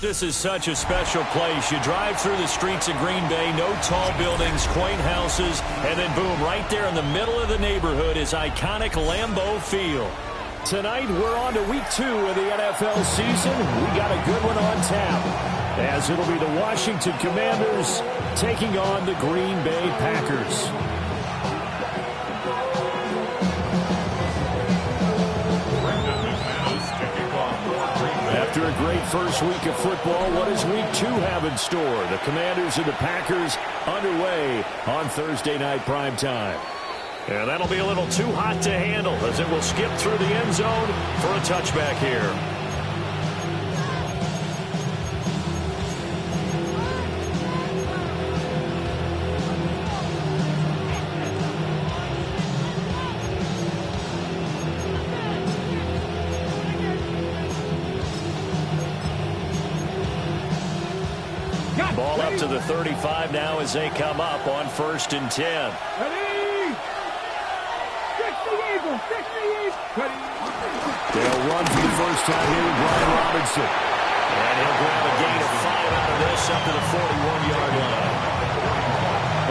This is such a special place. You drive through the streets of Green Bay, no tall buildings, quaint houses, and then boom, right there in the middle of the neighborhood is iconic Lambeau Field. Tonight, we're on to week 2 of the NFL season. We got a good one on tap, as it'll be the Washington Commanders taking on the Green Bay Packers. After a great first week of football, what does week 2 have in store? The Commanders and the Packers underway on Thursday night primetime. And that'll be a little too hot to handle as it will skip through the end zone for a touchback here. Ball up to the 35 now as they come up on 1st and 10. Ready? They'll run for the first time here with Brian Robinson. And he'll grab a gain of 5 out of this up to the 41-yard line.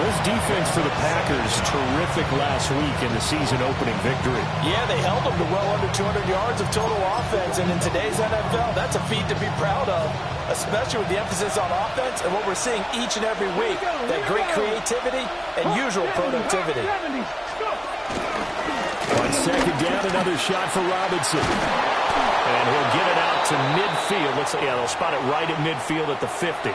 This defense for the Packers, terrific last week in the season-opening victory. Yeah, they held them to well under 200 yards of total offense, and in today's NFL, that's a feat to be proud of, especially with the emphasis on offense and what we're seeing each and every week, that great creativity and usual productivity. On 2nd down, another shot for Robinson. And he'll get it out to midfield. They'll spot it right at midfield at the 50.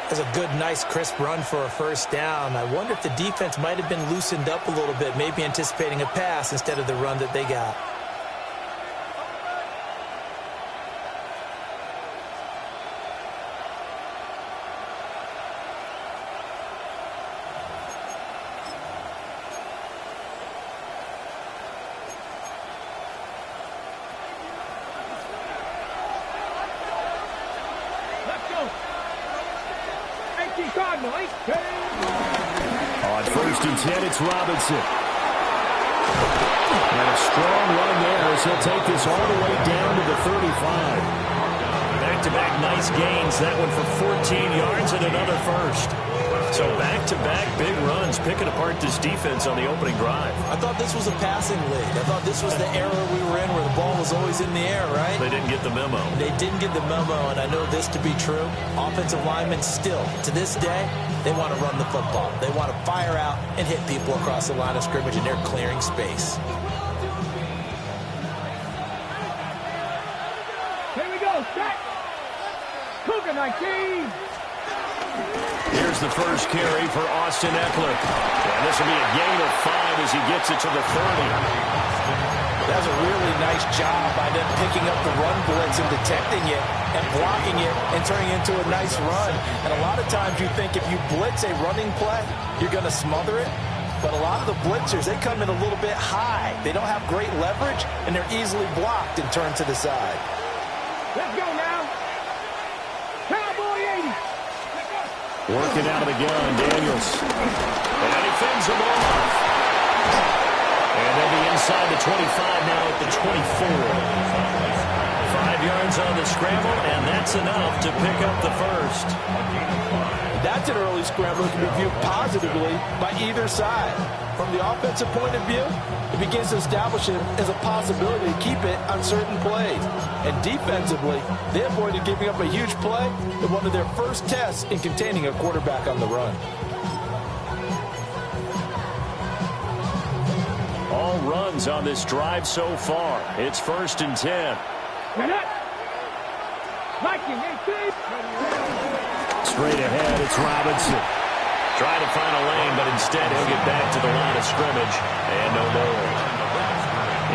That's a good, nice, crisp run for a first down. I wonder if the defense might have been loosened up a little bit, maybe anticipating a pass instead of the run that they got. On 1st and 10, it's Robinson. And a strong run there as he'll take this all the way down to the 35. Back-to-back nice gains. That one for 14 yards and another first. So back-to-back big runs, picking apart this defense on the opening drive. I thought this was a passing league. I thought this was the era we were in where the ball was always in the air, right? They didn't get the memo. They didn't get the memo, and I know this to be true. Offensive linemen still, to this day, they want to run the football. They want to fire out and hit people across the line of scrimmage, and they're clearing space. Here we go, set. Cougar 19. Here's the first carry for Austin Eckler. And this will be a gain of 5 as he gets it to the 30. That's a really nice job by them picking up the run blitz and detecting it and blocking it and turning it into a nice run. And a lot of times you think if you blitz a running play, you're going to smother it. But a lot of the blitzers, they come in a little bit high. They don't have great leverage, and they're easily blocked and turned to the side. Let's go now. Cowboy 80. Working out of the gun, Daniels. And he fends him off. And they'll be inside the 25 now at the 24. 5 yards on the scramble, and that's enough to pick up the first. That's an early scramble that can be viewed positively by either side. From the offensive point of view, it begins to establish it as a possibility to keep it on certain plays. And defensively, they avoided giving up a huge play in one of their first tests in containing a quarterback on the run. All runs on this drive so far. It's 1st and 10. Straight ahead, it's Robinson. Trying to find a lane, but instead he'll get back to the line of scrimmage. And no more.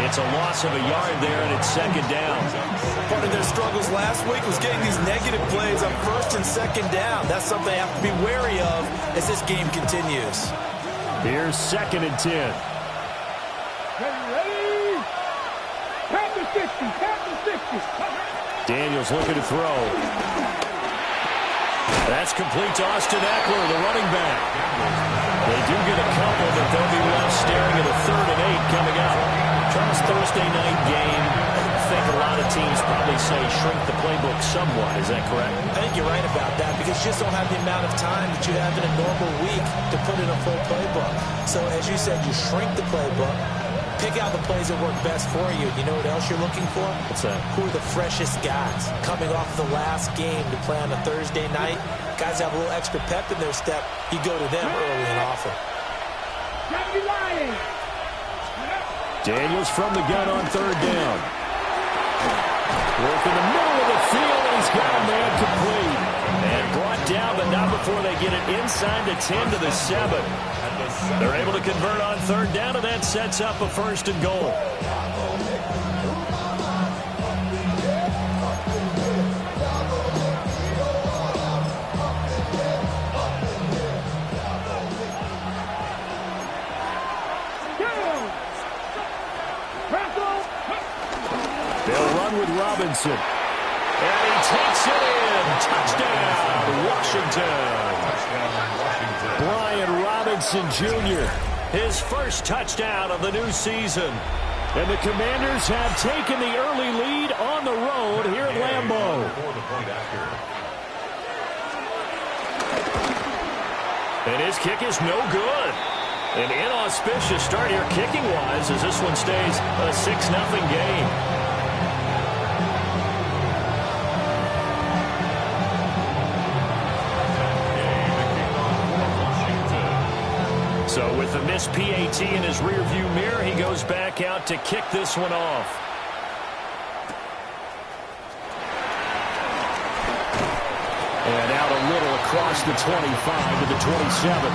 It's a loss of a yard there, and it's 2nd down. Part of their struggles last week was getting these negative plays on 1st and 2nd down. That's something they have to be wary of as this game continues. Here's 2nd and 10. Ready? Tap the 60. Tap the 60. Daniels looking to throw. That's complete to Austin Eckler, the running back. They do get a couple, but they'll be left staring at a 3rd and 8 coming up. Charles, Thursday night game. I think a lot lot of teams probably say shrink the playbook somewhat. Is that correct? I think you're right about that because you just don't have the amount of time that you have in a normal week to put in a full playbook. So as you said, you shrink the playbook, pick out the plays that work best for you. You know what else you're looking for? What's that? Who are the freshest guys coming off the last game to play on a Thursday night? Guys have a little extra pep in their step. You go to them early and often. Daniels from the gun on third down. Work in the middle of the field, and he's got a man complete. And brought down, but not before they get it inside the 10 to the 7. They're able to convert on third down, and that sets up a first and goal. They'll run with Robinson. And he takes it in. Touchdown, Washington. Brian Robinson Jr., his first touchdown of the new season. And the Commanders have taken the early lead on the road here at Lambeau. And his kick is no good. An inauspicious start here kicking-wise as this one stays a 6-0 game. So with the missed PAT in his rearview mirror, he goes back out to kick this one off. And out a little across the 25 to the 27.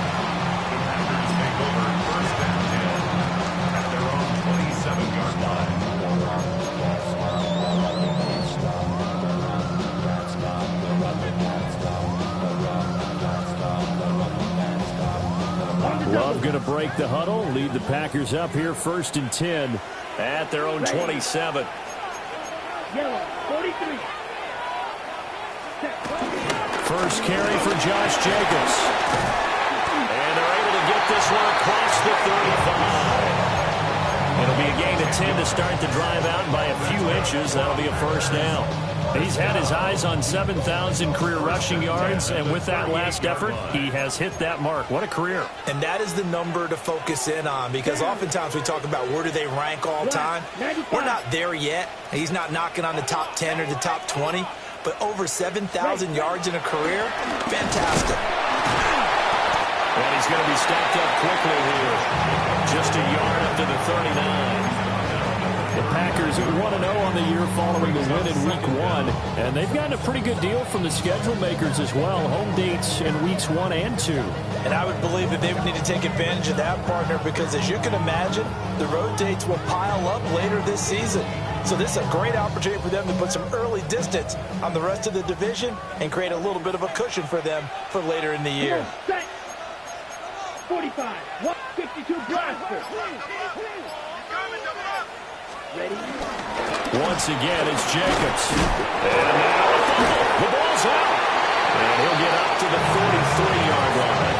Love going to break the huddle, lead the Packers up here first and 10 at their own 27. First carry for Josh Jacobs. And they're able to get this one across the 35. It'll be a gain of 10 to start the drive out by a few inches. That'll be a first down. He's had his eyes on 7,000 career rushing yards, and with that last effort, he has hit that mark. What a career. And that is the number to focus in on because oftentimes we talk about where do they rank all time. We're not there yet. He's not knocking on the top 10 or the top 20, but over 7,000 yards in a career, fantastic. And he's going to be stacked up quickly here. Just a yard up to the 39. The Packers 1-0 on the year following the win in Week 1. And they've gotten a pretty good deal from the schedule makers as well. Home dates in Weeks 1 and 2. And I would believe that they would need to take advantage of that, partner, because as you can imagine, the road dates will pile up later this season. So this is a great opportunity for them to put some early distance on the rest of the division and create a little bit of a cushion for them for later in the year. 45, 152 Bradford. Ready? Once again, it's Jacobs. And now the ball's out. And he'll get up to the 43-yard line.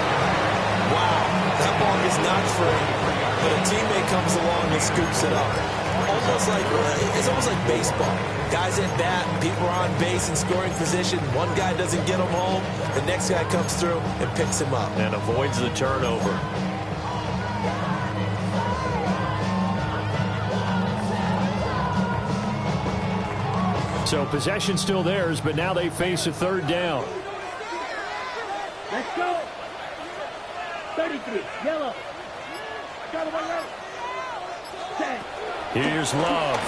Wow, that ball is not free, but a teammate comes along and scoops it up. It's almost like baseball. Guys at bat, people are on base in scoring position. One guy doesn't get him home. The next guy comes through and picks him up. And avoids the turnover. So possession still theirs, but now they face a third down. Let's go. 33, yellow. Here's Love.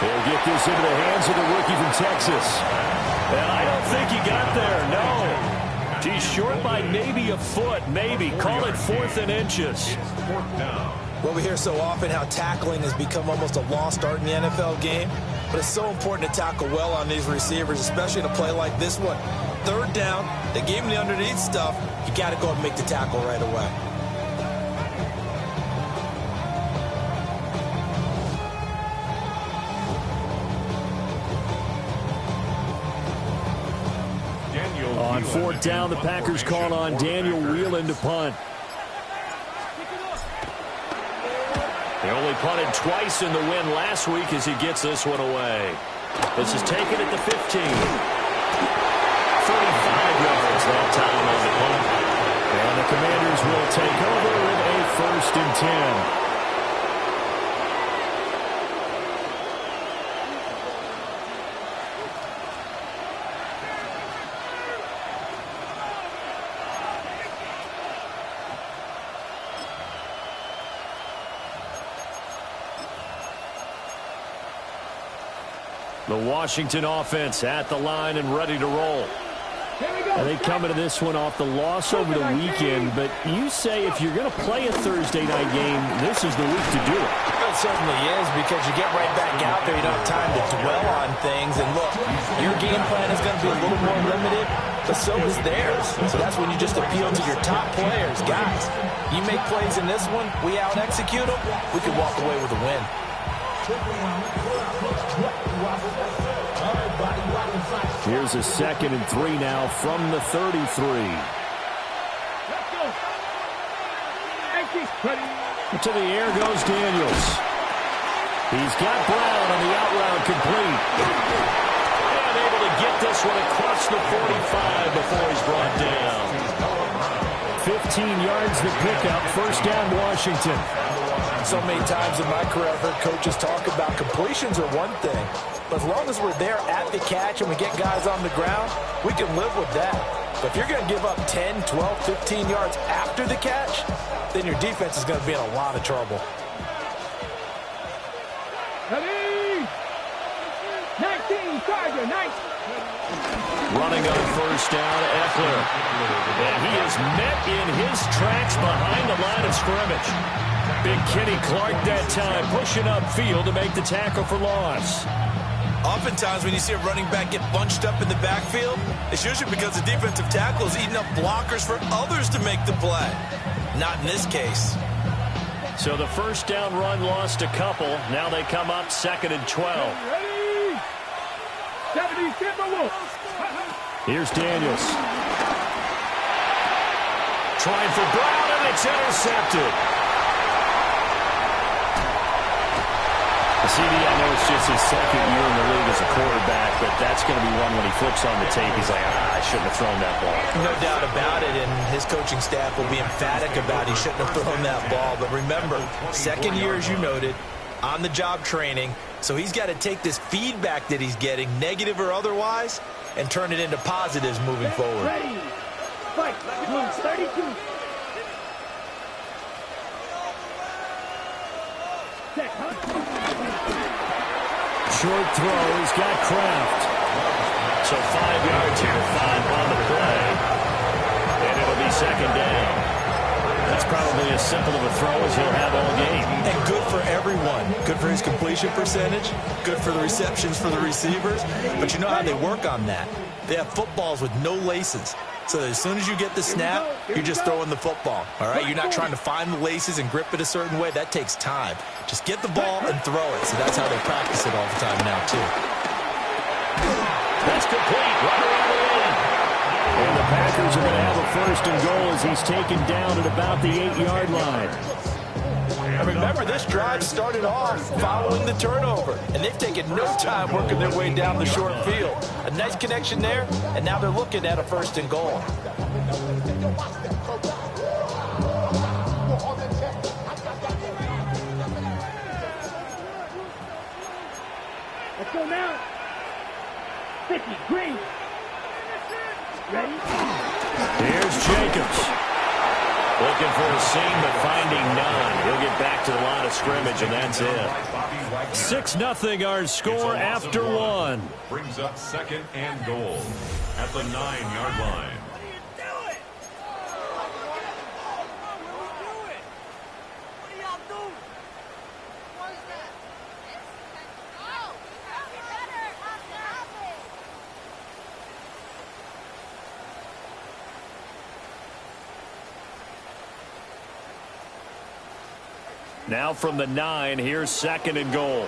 He'll get this into the hands of the rookie from Texas. And I don't think he got there, no. He's short by maybe a foot, maybe. Call it 4th and inches. Well, we hear so often how tackling has become almost a lost art in the NFL game. But it's so important to tackle well on these receivers, especially in a play like this one. Third down, they gave him the underneath stuff. You got to go and make the tackle right away. On 4th down, the Packers call on Daniel Whelan to punt. He only punted twice in the win last week as he gets this one away. This is taken at the 15. 35 yards that time on the punt. And the Commanders will take over with a 1st and 10. The Washington offense at the line and ready to roll. And they come into this one off the loss over the weekend, but you say if you're going to play a Thursday night game, this is the week to do it. It certainly is, because you get right back out there. You don't have time to dwell on things. And look, your game plan is going to be a little more limited, but so is theirs. So that's when you just appeal to your top players. Guys, you make plays in this one, we out-execute them, we can walk away with a win. Here's a 2nd and 3 now from the 33. Let's go. To the air goes Daniels. He's got Brown on the out route complete. And able to get this one across the 45 before he's brought down. 15 yards the pickup. 1st down Washington. So many times in my career I've heard coaches talk about completions are one thing, but as long as we're there at the catch and we get guys on the ground, we can live with that. But if you're going to give up 10, 12, 15 yards after the catch, then your defense is going to be in a lot of trouble. Ready? 19, Charger, 19. Running on 1st down, Eckler. And he is met in his tracks behind the line of scrimmage. Big Kenny Clark that time pushing upfield to make the tackle for loss. Oftentimes when you see a running back get bunched up in the backfield, it's usually because the defensive tackle is eating up blockers for others to make the play. Not in this case. So the 1st down run lost a couple. Now they come up 2nd and 12. Ready? 70 Timberwolves. Here's Daniels. Trying for Brown, and it's intercepted. CD, I know it's just his 2nd year in the league as a quarterback, but that's going to be one when he flips on the tape. He's like, I shouldn't have thrown that ball. No doubt about it, and his coaching staff will be emphatic about he shouldn't have thrown that ball. But remember, 2nd year, as you noted, on-the-job training, so he's got to take this feedback that he's getting, negative or otherwise, and turn it into positives moving forward. Ready? Fight. 32. Short throw, he's got Kraft. So 5 yards here, 5 on the play. And it'll be 2nd down. That's probably as simple of a throw as he'll have all game. And good for everyone. Good for his completion percentage. Good for the receptions for the receivers. But you know how they work on that. They have footballs with no laces. So as soon as you get the snap, you're just throwing the football. All right? You're not trying to find the laces and grip it a certain way. That takes time. Just get the ball and throw it. So that's how they practice it all the time now, too. That's complete. Right around the end. And the Packers are going to have a 1st and goal as he's taken down at about the 8-yard line. And remember, this drive started off following the turnover, and they've taken no time working their way down the short field. A nice connection there, and now they're looking at a 1st and goal. Let's go now. 50, Green. Ready? Here's Jacobs. Looking for a seam, but finding none. He'll get back to the line of scrimmage, and that's it. 6-0 our score after 1. Brings up 2nd and goal at the 9-yard line. Now from the 9, here's 2nd and goal.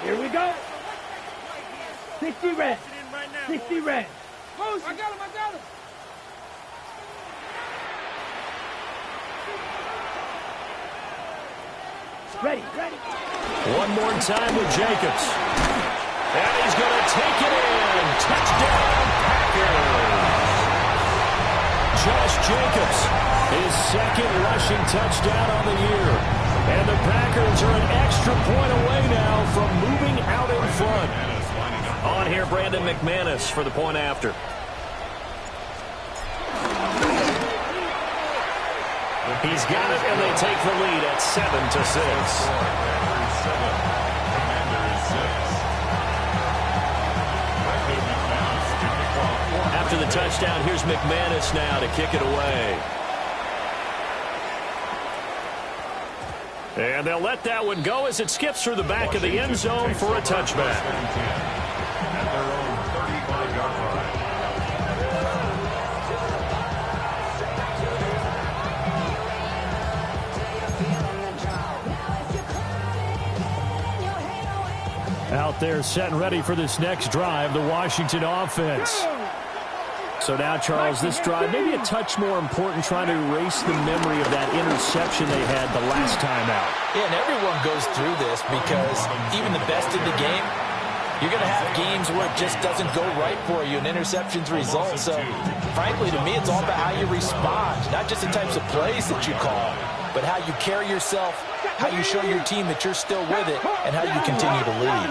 Here we go. 60 red. 60 red. I got him, I got him. Ready, ready. One more time with Jacobs. And he's going to take it in. Touchdown, Packers. Josh Jacobs, his second rushing touchdown on the year. And the Packers are an extra point away now from moving out in front. On here, Brandon McManus for the point after. He's got it, and they take the lead at 7-6. After the touchdown, here's McManus now to kick it away. And they'll let that one go as it skips through the back of the end zone for a touchback. At their own 35-yard line. Out there set and ready for this next drive, the Washington offense. So now, Charles, this drive maybe a touch more important, trying to erase the memory of that interception they had the last time out. Yeah, and everyone goes through this because even the best in the game, you're going to have games where it just doesn't go right for you and interceptions result. So, frankly, to me, it's all about how you respond, not just the types of plays that you call, but how you carry yourself, how you show your team that you're still with it, and how you continue to lead.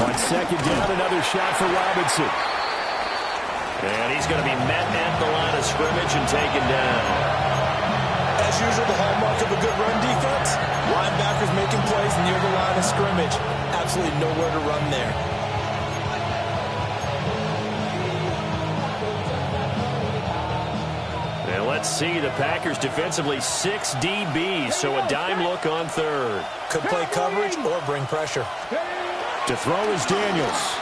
On second down, another shot for Robinson. And he's going to be met at the line of scrimmage and taken down. As usual, the hallmark of a good run defense, linebackers making plays near the line of scrimmage. Absolutely nowhere to run there. And let's see, the Packers defensively 6 DBs, so a dime look on third. Could play coverage or bring pressure. To throw is Daniels.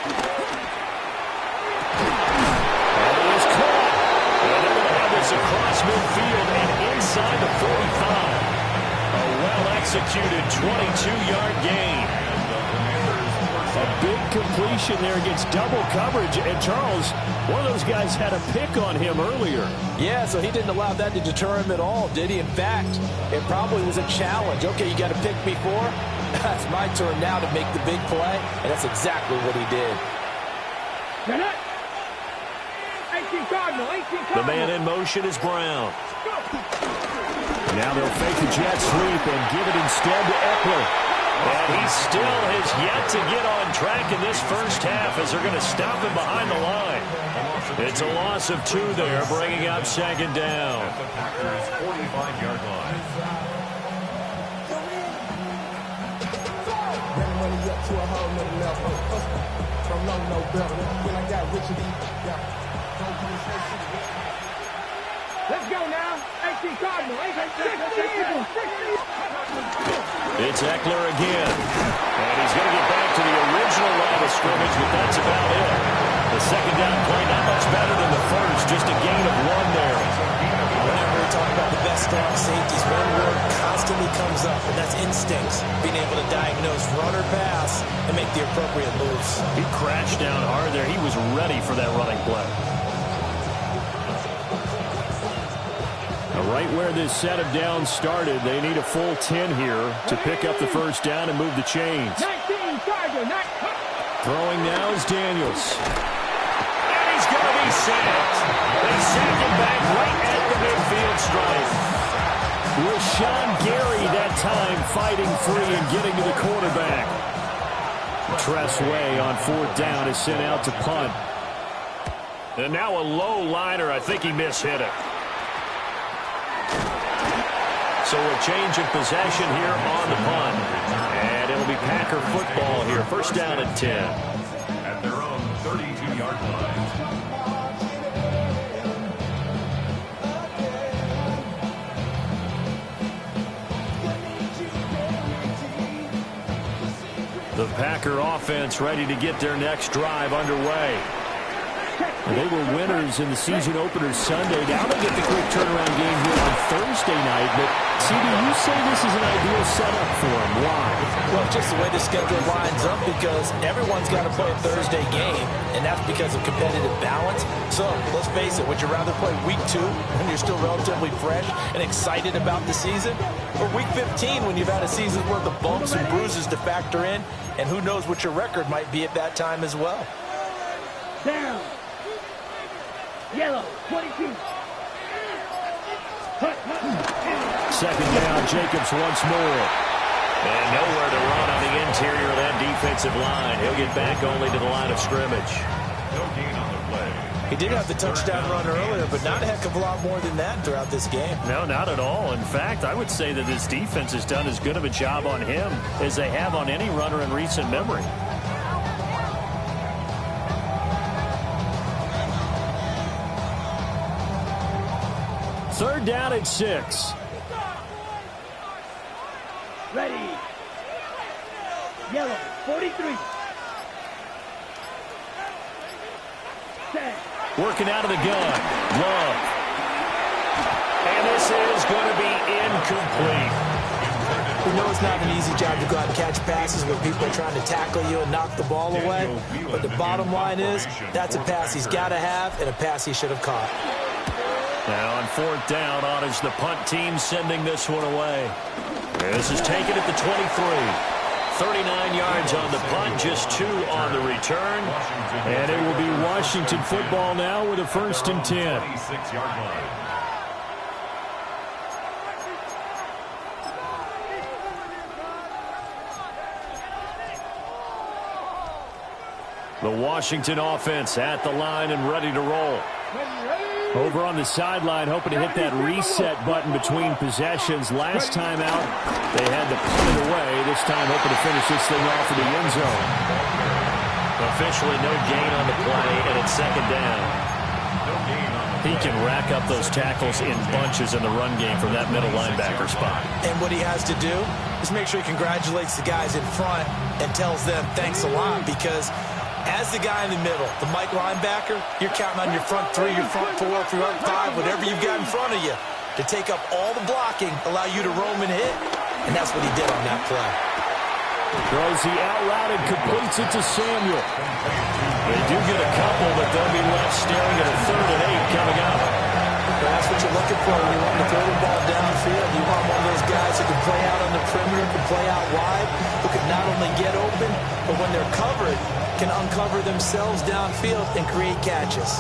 And he is caught. And they're going to have this across midfield and inside the 45. A well-executed 22-yard gain. A big completion there against double coverage. And Charles, one of those guys had a pick on him earlier. Yeah, so he didn't allow that to deter him at all, did he? In fact, it probably was a challenge. Okay, you got to pick me for? That's my turn now to make the big play, and that's exactly what he did. The man in motion is Brown. Now they'll fake the jet sweep and give it instead to Eckler. And he still has yet to get on track in this first half as they're going to stop him behind the line. It's a loss of 2 there, bringing up second down. At the Packers' 45-yard line. Money up to a whole nother level. From low, no better. When I got rich and Let's go now. 18 Cardinal. 60 It's Eckler again. And he's going to get back to the original line of scrimmage, but that's about it. The second down play, not much better than the first, just a gain of 1 there. Whenever we talk about the best strong safeties, one word constantly comes up, and that's instincts. Being able to diagnose run or pass and make the appropriate moves. He crashed down hard there. He was ready for that running play. Now, right where this set of downs started, they need a full 10 here to pick up the first down and move the chains. 19 Charger, Throwing now is Daniels. And he's going to be sacked. They sack him back right at the midfield stripe. Rashawn Gary that time fighting free and getting to the quarterback. Tress Way on 4th down is sent out to punt. And now a low liner. I think he mishit it. So a change of possession here on the punt. And it'll be Packer football here. First down and 10. At their own 32-yard line. The Packer offense ready to get their next drive underway. They were winners in the season opener Sunday. Now they get the quick turnaround game here on Thursday night. But, CD, you say this is an ideal setup for them. Why? Well, just the way the schedule lines up, because everyone's got to play a Thursday game, and that's because of competitive balance. So, let's face it, would you rather play week 2 when you're still relatively fresh and excited about the season, or week 15 when you've had a season's worth of bumps and bruises to factor in, and who knows what your record might be at that time as well? Down. Yellow, 22. Second down, Jacobs once more. And nowhere to run on the interior of that defensive line. He'll get back only to the line of scrimmage. No gain on the play. He did have the touchdown run earlier, but not a heck of a lot more than that throughout this game. No, not at all. In fact, I would say that this defense has done as good of a job on him as they have on any runner in recent memory. Third down at 6. Ready. Yellow, 43. Set. Working out of the gun. Love. And this is going to be incomplete. We know it's not an easy job to go out and catch passes when people are trying to tackle you and knock the ball away. But the bottom line is, that's a pass he's got to have and a pass he should have caught. Now on fourth down, on is the punt team sending this one away. This is taken at the 23. 39 yards on the punt, just 2 on the return. And it will be Washington football now with a 1st and 10. 26-yard line. The Washington offense at the line and ready to roll. Over on the sideline, hoping to hit that reset button between possessions. Last time out, they had to punt it away. This time, hoping to finish this thing off in the end zone. Officially, no gain on the play, and it's second down. He can rack up those tackles in bunches in the run game from that middle linebacker spot. And what he has to do is make sure he congratulates the guys in front and tells them thanks a lot, because as the guy in the middle, the Mike linebacker, you're counting on your front 3, your front 4, your front 5, whatever you've got in front of you to take up all the blocking, allow you to roam and hit. And that's what he did on that play. Throws the out route and completes it to Samuel. They do get a couple, but they'll be left staring at a 3rd and 8 coming up. Well, that's what you're looking for when you want to throw the ball downfield. You want one of those guys who can play out on the perimeter, can play out wide, who can not only get open, but when they're covered, can uncover themselves downfield and create catches.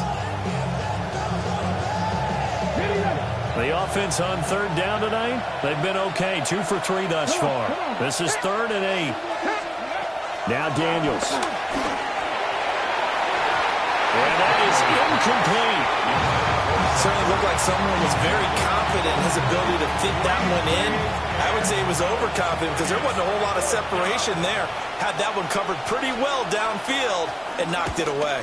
The offense on 3rd down tonight, they've been okay. 2 for 3 thus far. This is 3rd and 8. Now Daniels. And that is incomplete. Certainly looked like someone was very confident in his ability to fit that one in. I would say he was overconfident because there wasn't a whole lot of separation there. Had that one covered pretty well downfield and knocked it away.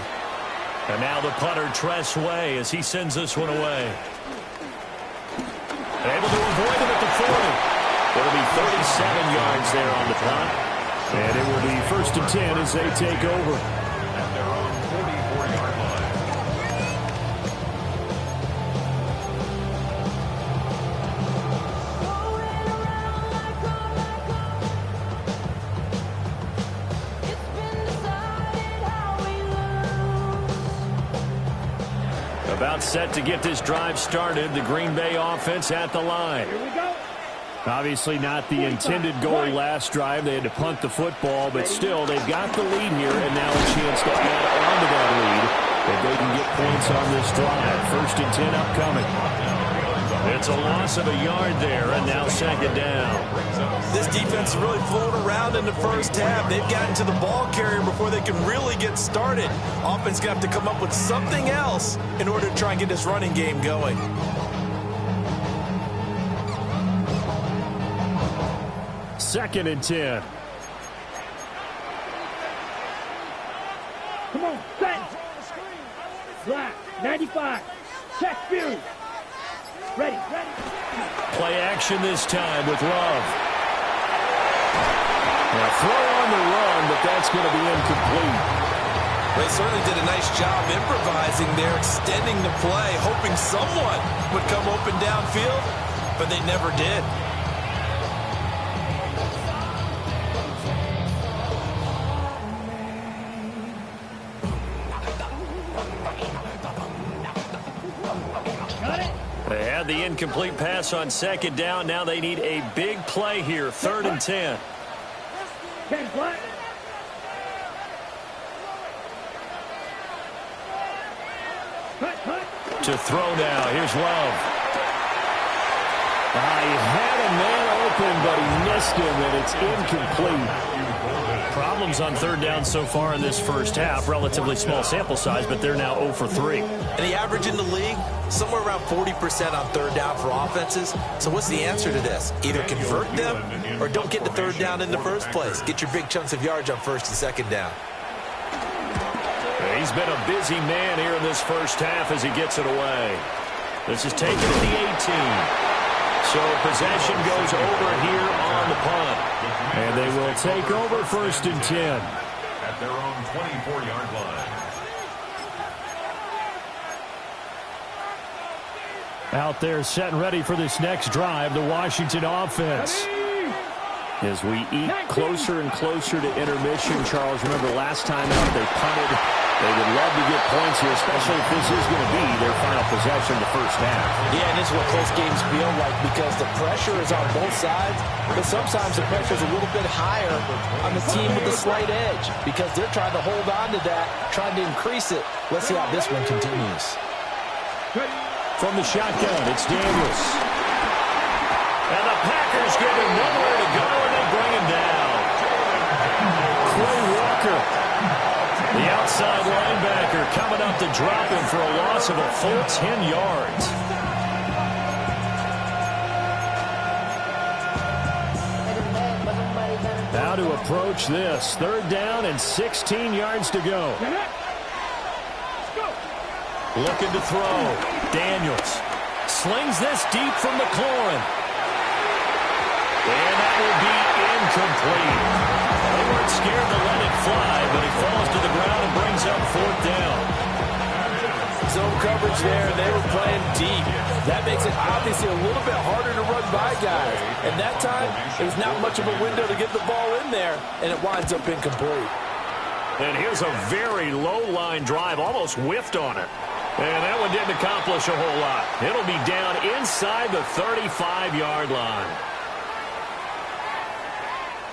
And now the punter, Tress Way, as he sends this one away. Able to avoid him at the 40. It'll be 37 yards there on the punt. And it will be 1st and 10 as they take over. At their own 44-yard line. About set to get this drive started. The Green Bay offense at the line. Here we go. Obviously not the intended goal last drive. They had to punt the football, but still, they've got the lead here, and now a chance to add on to that lead if they can get points on this drive. 1st and 10 upcoming. It's a loss of a yard there, and now 2nd down. This defense has really flown around in the first half. They've gotten to the ball carrier before they can really get started. Offense going to have to come up with something else in order to try and get this running game going. Second and 10. Come on, set. Black, 95. Check view. Ready. Play action this time with Love. Now throw on the run, but that's going to be incomplete. They certainly did a nice job improvising there, extending the play, hoping someone would come open downfield, but they never did. They had the incomplete pass on second down. Now they need a big play here, 3rd and 10. 10 flat. To throw now. Here's Love. He had a man open, but he missed him, and it's incomplete. Problems on 3rd down so far in this first half. Relatively small sample size, but they're now 0 for 3. And the average in the league, somewhere around 40% on 3rd down for offenses. So what's the answer to this? Either convert them or don't get to 3rd down in the first place. Get your big chunks of yards on 1st and 2nd down. He's been a busy man here in this first half as he gets it away. This is taken at the 18. So possession goes over here on the punt. And they will take over 1st and 10. At their own 24-yard line. Out there set and ready for this next drive, the Washington offense. As we eat closer and closer to intermission, Charles, remember last time out they punted. They would love to get points here, especially if this is going to be their final possession of the first half. Yeah, and this is what close games feel like because the pressure is on both sides, but sometimes the pressure is a little bit higher on the team with the slight edge because they're trying to hold on to that, trying to increase it. Let's see how this one continues. From the shotgun, it's Daniels. And the Packers give him nowhere to go, and they bring him down. Clay Walker, the outside linebacker, coming up to drop him for a loss of a full 10 yards. How to approach this. 3rd down and 16 yards to go. Looking to throw. Daniels slings this deep from McLaurin. And that will be incomplete. They weren't scared to let it fly, but it falls to the ground and brings up 4th down. Zone coverage there, and they were playing deep. That makes it obviously a little bit harder to run by guys. And that time, there's not much of a window to get the ball in there, and it winds up incomplete. And here's a very low-line drive, almost whiffed on it. And that one didn't accomplish a whole lot. It'll be down inside the 35-yard line.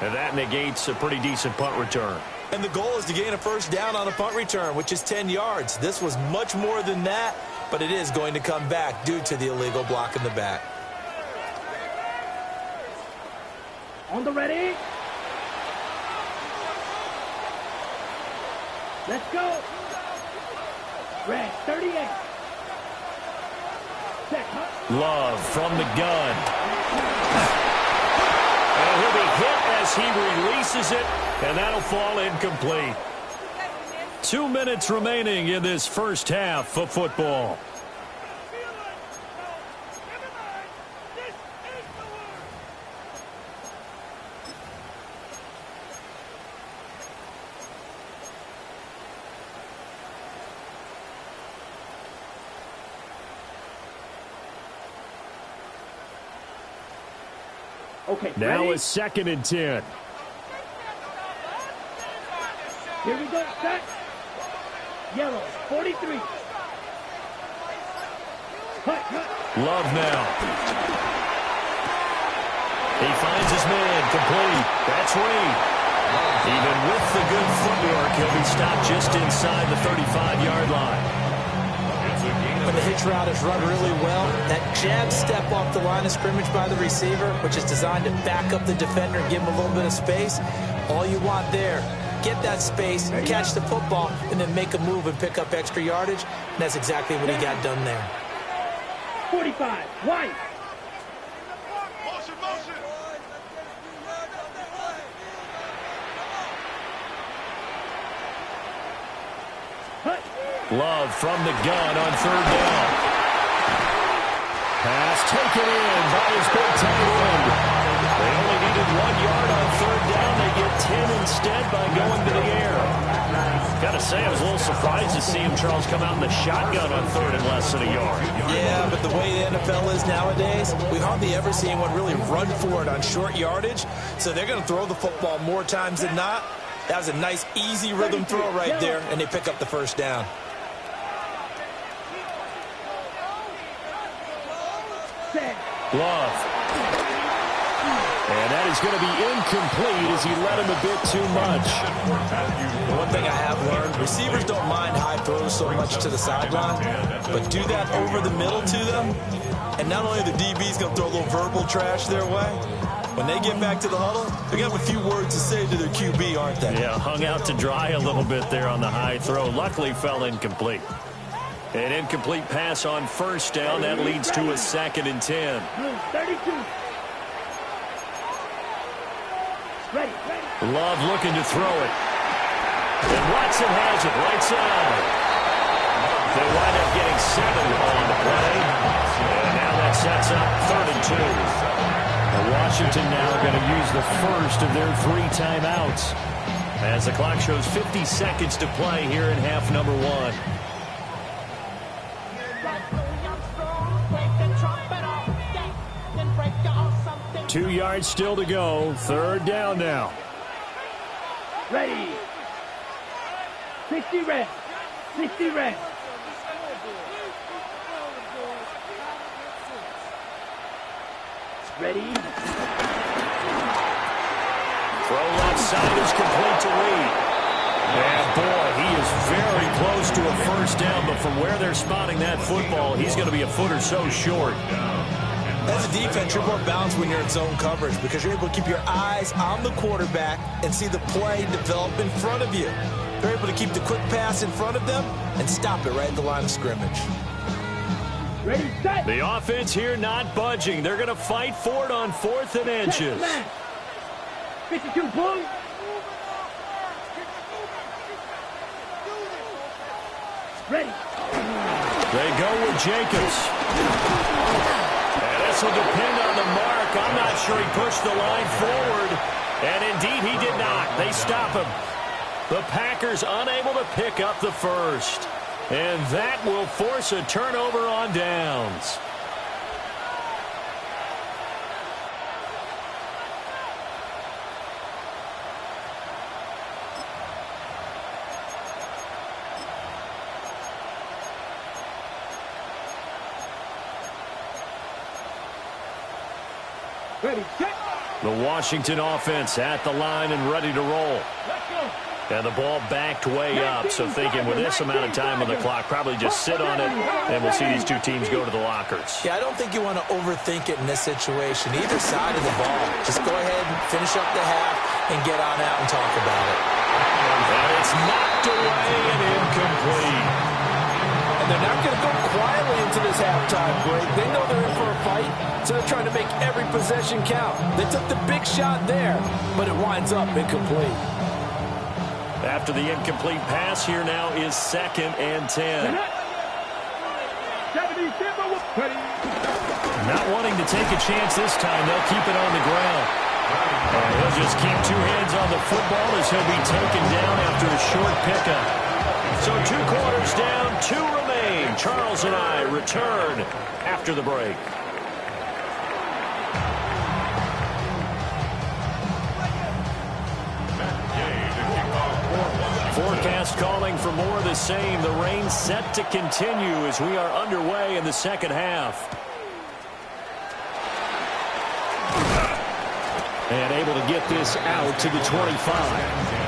And that negates a pretty decent punt return. And the goal is to gain a 1st down on a punt return, which is 10 yards. This was much more than that, but it is going to come back due to the illegal block in the back. On the ready. Let's go. Red 38. Love from the gun. And he'll be hit as he releases it, and that'll fall incomplete. 2 minutes remaining in this first half of football. Okay, now ready? it's 2nd and 10. Here we go, set. Yellow, 43. Cut. Love now. He finds his man, complete. That's Reed. Even with the good footwork, he'll be stopped just inside the 35-yard line. When the hitch route is run really well, that jab step off the line of scrimmage by the receiver, which is designed to back up the defender and give him a little bit of space, all you want there, get that space, catch the football, and then make a move and pick up extra yardage, and that's exactly what he got done there. 45, white. Love from the gun on 3rd down. Pass taken in by his big tight end. They only needed 1 yard on third down. They get 10 instead by going to the air. Got to say, I was a little surprised to see him, Charles, come out in the shotgun on third and less than a yard. Yeah, but the way the NFL is nowadays, we hardly ever see anyone really run for it on short yardage. So they're going to throw the football more times than not. That was a nice, easy rhythm throw right there, and they pick up the first down. Love. And that is going to be incomplete as he let him a bit too much. One thing I have learned, receivers don't mind high throws so much to the sideline, but do that over the middle to them, and not only the DB's going to throw a little verbal trash their way, when they get back to the huddle, they're going to have a few words to say to their QB, aren't they? Yeah, hung out to dry a little bit there on the high throw. Luckily fell incomplete. An incomplete pass on first down. That leads to a 2nd and 10. 32. Ready. Love looking to throw it. And Watson has it right side. They wind up getting 7 on the play. And now that sets up 3rd and 2. Washington now going to use the first of their 3 timeouts as the clock shows 50 seconds to play here in half number 1. Two yards still to go. 3rd down now. Ready. 60 red. 60 red. Ready. Throw left side is complete to Reed. And boy, he is very close to a first down, but from where they're spotting that football, he's going to be a foot or so short. As a defense, you're more balanced when you're in zone coverage because you're able to keep your eyes on the quarterback and see the play develop in front of you. They're able to keep the quick pass in front of them and stop it right at the line of scrimmage. Ready, set. The offense here not budging. They're going to fight for it on 4th and inches. 52 points. Ready. They go with Jacobs. And this will depend on the mark. I'm not sure he pushed the line forward. And indeed, he did not. They stop him. The Packers unable to pick up the first. And that will force a turnover on downs. Ready, set. The Washington offense at the line and ready to roll. Let's go. And the ball backed way up, so thinking with this amount of time on the clock, probably just sit on it, and we'll see these two teams go to the lockers. Yeah, I don't think you want to overthink it in this situation. Either side of the ball. Just go ahead and finish up the half and get on out and talk about it. And it's knocked away and incomplete. And they're not going to go quietly into this halftime break. They know they're in for a fight, so they're trying to make every possession count. They took the big shot there, but it winds up incomplete. After the incomplete pass, here now is 2nd and 10. Not wanting to take a chance this time, they'll keep it on the ground. And he'll just keep 2 hands on the football as he'll be taken down after a short pickup. So 2 quarters down, 2 remain. Charles and I return after the break. Forecast calling for more of the same. The rain set to continue as we are underway in the second half. And able to get this out to the 25.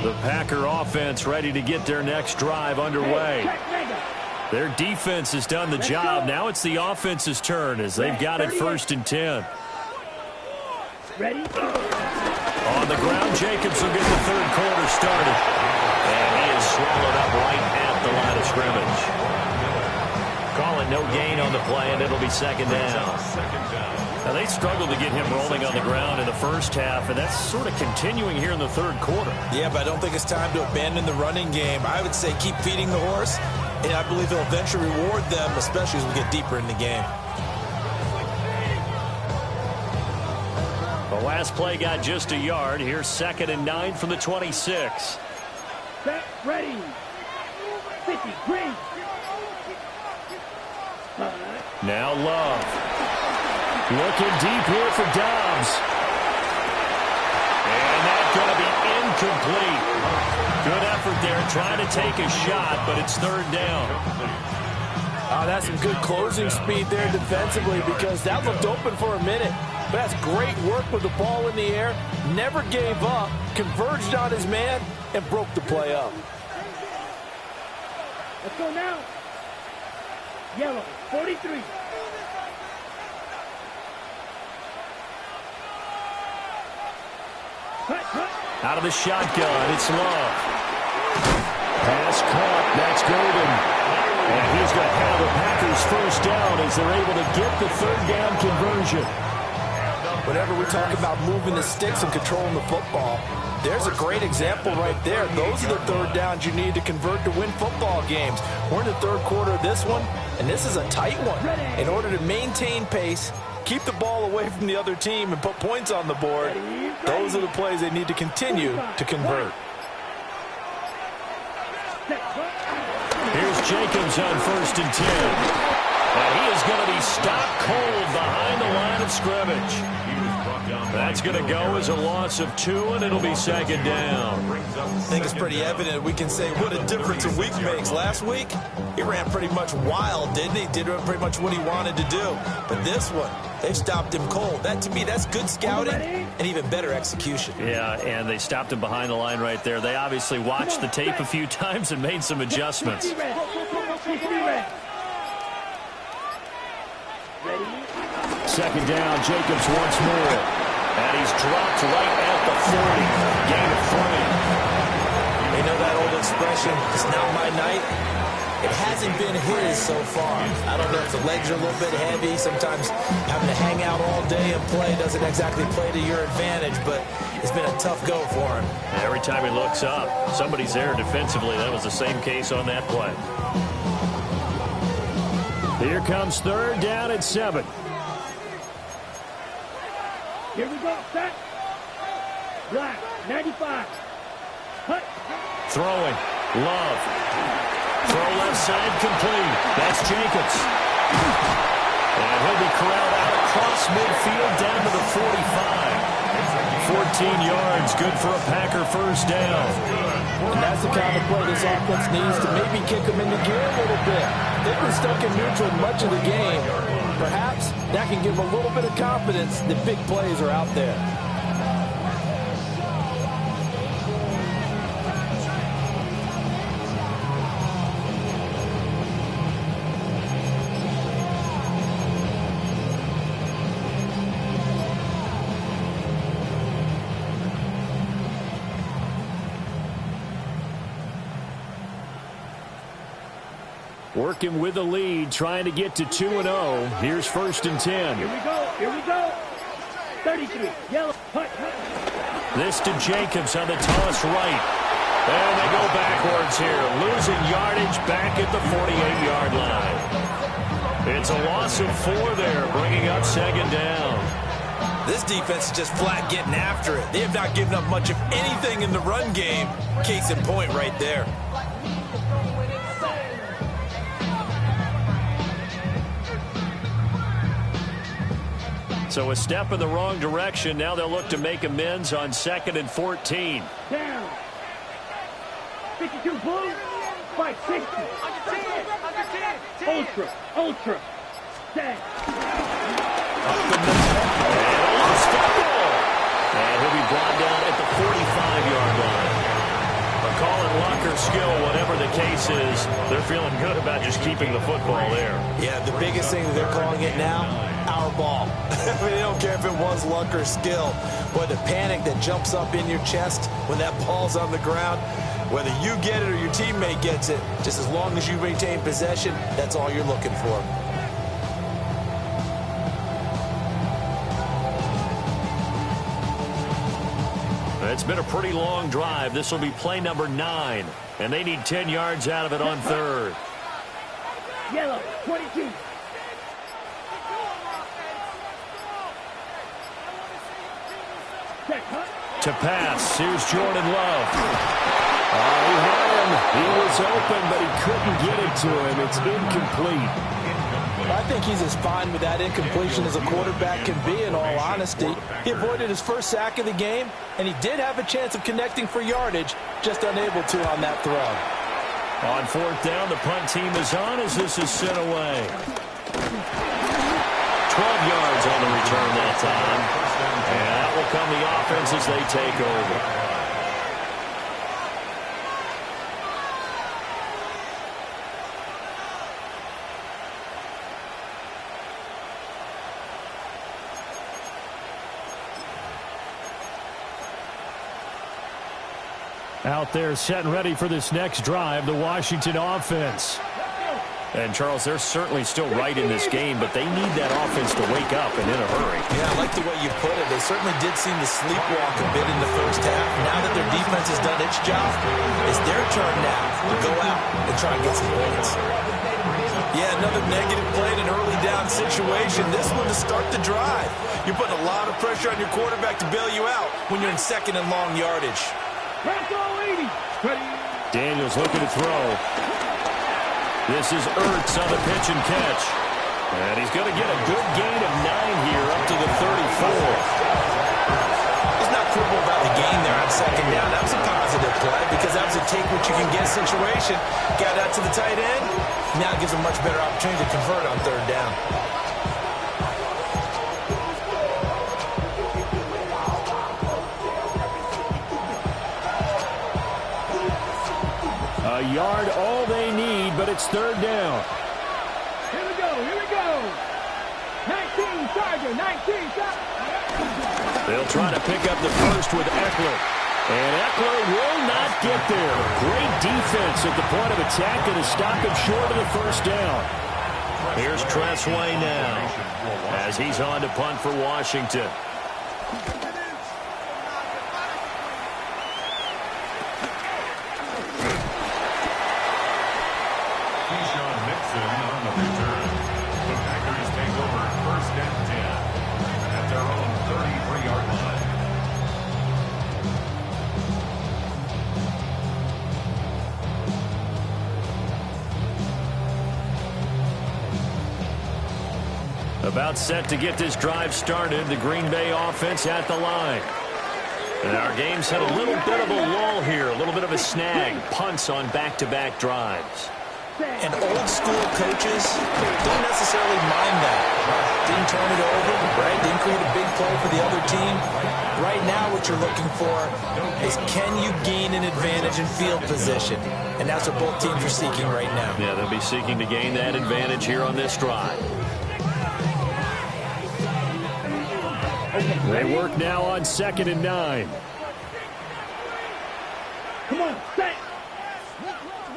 The Packer offense ready to get their next drive underway. Their defense has done the job. Now it's the offense's turn as they've got it 1st and 10. Ready? On the ground, Jacobs will get the 3rd quarter started. And he is swallowed up right at the line of scrimmage. Calling no gain on the play, and it'll be second down. Now, they struggled to get him rolling on the ground in the first half, and that's sort of continuing here in the third quarter. Yeah, but I don't think it's time to abandon the running game. I would say keep feeding the horse, and I believe he'll eventually reward them, especially as we get deeper in the game. The last play got just a yard. Here's 2nd and 9 from the 26. Set, ready. 50, green. Now Love. Looking deep here for Dobbs. And that's going to be incomplete. Good effort there trying to take a shot, but it's 3rd down. That's some good closing speed there defensively because that looked open for a minute. But that's great work with the ball in the air. Never gave up, converged on his man, and broke the play up. Let's go now. Yellow, 43. Out of the shotgun, it's Love. Pass caught, that's Golden. And he's going to have the Packers first down as they're able to get the 3rd down conversion. Whenever we talk about moving the sticks and controlling the football, there's a great example right there. Those are the 3rd downs you need to convert to win football games. We're in the 3rd quarter of this one, and this is a tight one. In order to maintain pace, keep the ball away from the other team, and put points on the board, those are the plays they need to continue to convert. Here's Jacobs on 1st and 10. And he is going to be stopped cold behind the line of scrimmage. That's going to go as a loss of 2, and it'll be 2nd down. I think it's pretty evident. We can say what a difference a week makes. Last week, he ran pretty much wild, didn't he? Did pretty much what he wanted to do. But this one, they've stopped him cold. That, to me, that's good scouting and even better execution. Yeah, and they stopped him behind the line right there. They obviously watched the tape a few times and made some adjustments. Second down, Jacobs once more. And he's dropped right at the 40. Gain of 3. You know that old expression, it's not my night? It hasn't been his so far. I don't know if the legs are a little bit heavy. Sometimes having to hang out all day and play doesn't exactly play to your advantage, but it's been a tough go for him. Every time he looks up, somebody's there defensively. That was the same case on that play. Here comes 3rd down at 7. Here we go, set. Black, 95. Hut. Throwing. Love. Throw left side complete. That's Jacobs. And he'll be corralled out across midfield down to the 45. 14 yards, good for a Packer first down. And that's the kind of play this offense needs to maybe kick them into gear a little bit. They've been stuck in neutral much of the game. Perhaps that can give them a little bit of confidence that big plays are out there. Working with the lead, trying to get to 2-0. Here's 1st and 10. Here we go. Here we go. 33. Yellow. Hut, hut. This to Jacobs on the toss right. And they go backwards here. Losing yardage back at the 48-yard line. It's a loss of 4 there, bringing up 2nd down. This defense is just flat getting after it. They have not given up much of anything in the run game. Case in point right there. So a step in the wrong direction. Now they'll look to make amends on 2nd and 14. Down. 52 blue. 560. Ultra. Ultra. Stand. Up the middle. And a loose football. And he'll be brought down at the 45-yard line. A call it luck or skill, whatever the case is, they're feeling good about just keeping the football there. Yeah, the biggest thing that they're calling it now, our ball. I mean, they don't care if it was luck or skill. But the panic that jumps up in your chest when that ball's on the ground, Whether you get it or your teammate gets it, just as long as you maintain possession, that's all you're looking for. It's been a pretty long drive. This will be play number 9, and they need 10 yards out of it on third. Yellow, 22. To pass, here's Jordan Love. He had him. He was open, but he couldn't get it to him. It's incomplete. I think he's as fine with that incompletion as a quarterback can be, in all honesty. He avoided his first sack of the game, and he did have a chance of connecting for yardage, just unable to on that throw. On fourth down, the punt team is on as this is sent away. 12 yards on the return that time. And that will come the offense as they take over. Out there set and ready for this next drive, the Washington offense. And, Charles, they're certainly still right in this game, but they need that offense to wake up and in a hurry. Yeah, I like the way you put it. They certainly did seem to sleepwalk a bit in the first half. Now that their defense has done its job, it's their turn now to go out and try and get some points. Yeah, another negative play in an early down situation. This one to start the drive. You're putting a lot of pressure on your quarterback to bail you out when you're in second and long yardage. Daniels looking to throw. This is Ertz on the pitch and catch. And he's going to get a good gain of 9 here up to the 34. He's not critical about the gain there on second down. That was a positive play because that was a take-what-you-can-get situation. Got out to the tight end. Now it gives him a much better opportunity to convert on third down. A yard, all they need, but it's third down. Here we go, here we go. 19, Charger, 19, Charger. They'll try to pick up the first with Eckler. And Eckler will not get there. Great defense at the point of attack to stop him short of the first down. Here's Tressway now as he's on to punt for Washington. About set to get this drive started. The Green Bay offense at the line. And our game's had a little bit of a lull here, a little bit of a snag. Punts on back-to-back drives. And old-school coaches don't necessarily mind that. Didn't turn it over, right? Didn't create a big play for the other team. Right now what you're looking for is can you gain an advantage in field position? And that's what both teams are seeking right now. Yeah, they'll be seeking to gain that advantage here on this drive. They work now on 2nd and 9. Come on, set.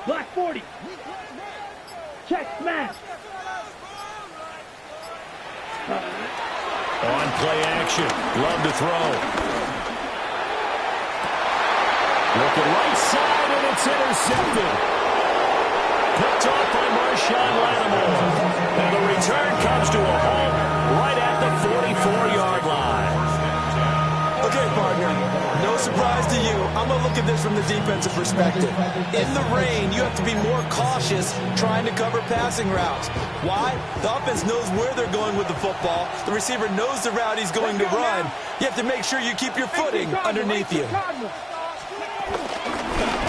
Block 40. Check, smash. On play action. Love to throw. Looking right side, and it's intercepted. Picked off by Marshawn Lattimore. And the return comes to a halt right at the 44-yard line. Okay, partner, no surprise to you. I'm going to look at this from the defensive perspective. In the rain, you have to be more cautious trying to cover passing routes. Why? The offense knows where they're going with the football. The receiver knows the route he's going to run. You have to make sure you keep your footing underneath you.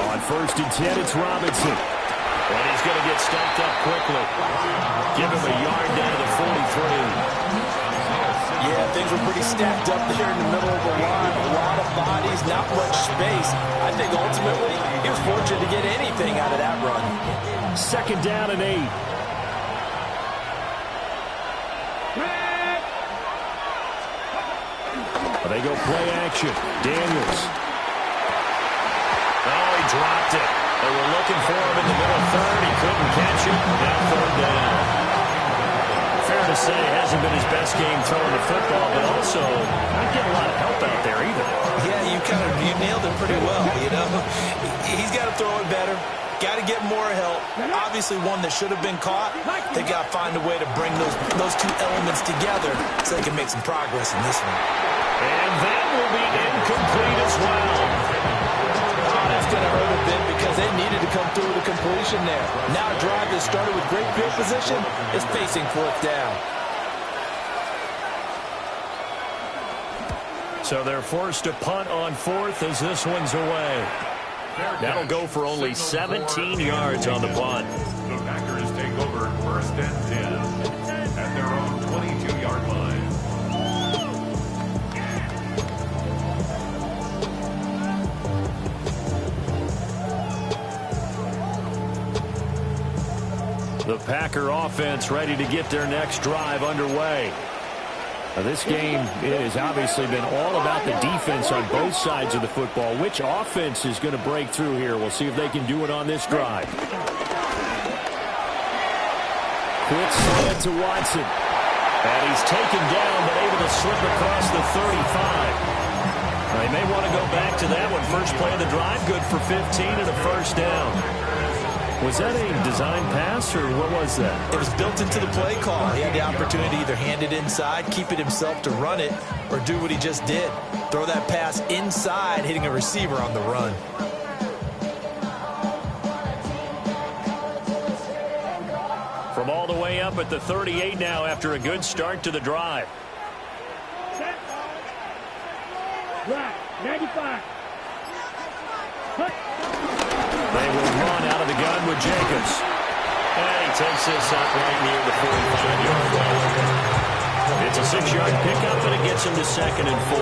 On 1st and 10, it's Robinson. And he's going to get stumped up quickly. Give him a yard down to the 43. Yeah, things were pretty stacked up there in the middle of the line. A lot of bodies, not much space. I think ultimately he was fortunate to get anything out of that run. 2nd down and 8. They go play action. Daniels. Oh, he dropped it. They were looking for him in the middle third. He couldn't catch it. Now third down. Fair to say, hasn't been his best game throwing the football, but also not getting a lot of help out there either. Yeah, you nailed it pretty well, you know. He's got to throw it better. Got to get more help. Obviously one that should have been caught. They got to find a way to bring those two elements together so they can make some progress in this one. And that will be incomplete as well. Oh, that's going to hurt a bit because they needed to come through with a completion there. Now a drive that started with great field position is facing fourth down. So they're forced to punt on fourth as this one's away. That'll go for only 17 yards on the punt. The Packers take over first and 10 at their own 22-yard line. The Packer offense ready to get their next drive underway. Now, this game, it has obviously been all about the defense on both sides of the football. Which offense is going to break through here? We'll see if they can do it on this drive. Quick slant to Watson. And he's taken down, but able to slip across the 35. They may want to go back to that one. First play of the drive, good for 15 and a first down. Was that a design pass, or what was that? It was built into the play call. He had the opportunity to either hand it inside, keep it himself to run it, or do what he just did. Throw that pass inside, hitting a receiver on the run. From all the way up at the 38 now after a good start to the drive. Set. Right. 95. Hut. They will run out of the gun with Jacobs. And he takes this up right near the 45-yard line. It's a 6-yard pickup, and it gets him to 2nd and 4.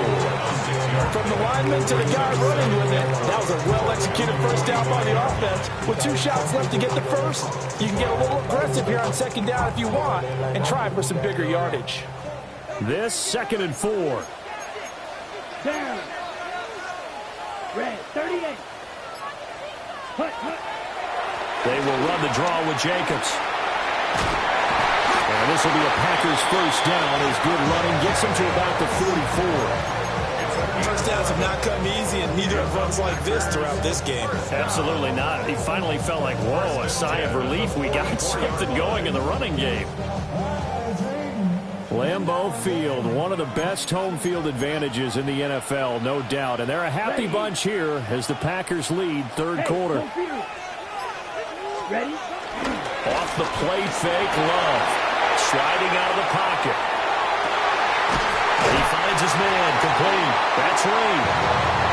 From the lineman to the guy running with it, that was a well-executed first down by the offense. With 2 shots left to get the first, you can get a little aggressive here on 2nd down if you want and try for some bigger yardage. This 2nd and 4. Down. Red. 38. They will run the draw with Jacobs. And this will be a Packers first down as good running gets them to about the 44. First downs have not come easy, and neither have runs like this throughout this game. Absolutely not. He finally felt like, whoa, a sigh of relief. We got something going in the running game. Lambeau Field, one of the best home field advantages in the NFL, no doubt. And they're a happy bunch here as the Packers lead third quarter. Ready? Off the play fake, Love. Sliding out of the pocket. He finds his man, complete. That's Reed.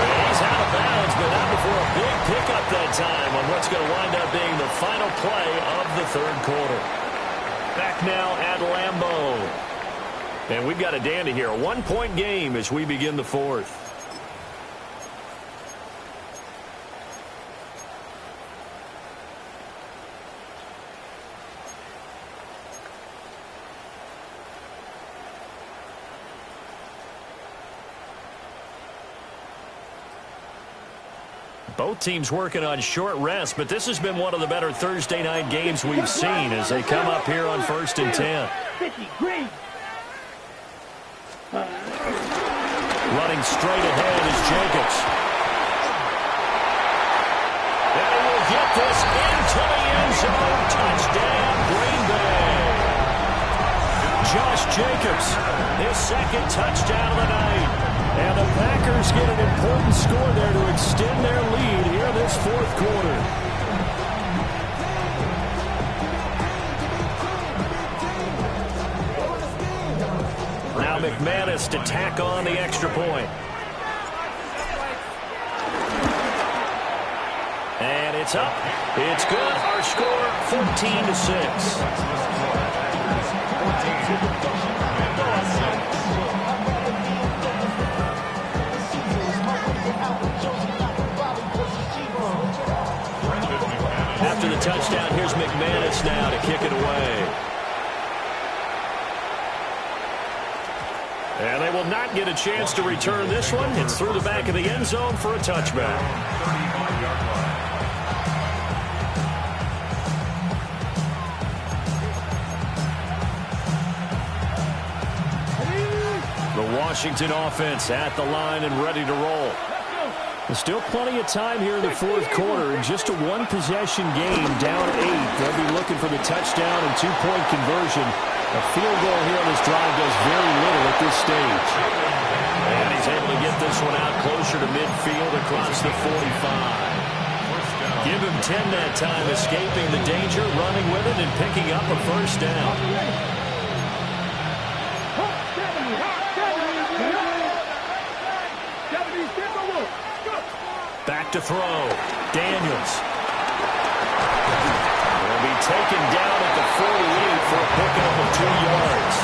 He's out of bounds, but not before a big pickup that time on what's going to wind up being the final play of the third quarter. Back now at Lambeau. And we've got a dandy here. A 1-point game as we begin the fourth. Both teams working on short rest, but this has been one of the better Thursday night games we've seen as they come up here on 1st and 10. 50, green. Running straight ahead is Jacobs. And he will get this into the end zone. Touchdown, Green Bay. Josh Jacobs, his 2nd touchdown of the night. And the Packers get an important score there to extend their lead here this fourth quarter. Now McManus to tack on the extra point. And it's up. It's good. Our score, 14-6. After the touchdown, here's McManus now to kick it away. And they will not get a chance to return this one. It's through the back of the end zone for a touchback. 35-yard line. Washington offense at the line and ready to roll. There's still plenty of time here in the fourth quarter. Just a one-possession game, down 8. They'll be looking for the touchdown and two-point conversion. A field goal here on this drive does very little at this stage. And he's able to get this one out closer to midfield across the 45. Give him 10 that time, escaping the danger, running with it, and picking up a first down. Back to throw. Daniels. Will be taken down at the 48 for a pickup of 2 yards.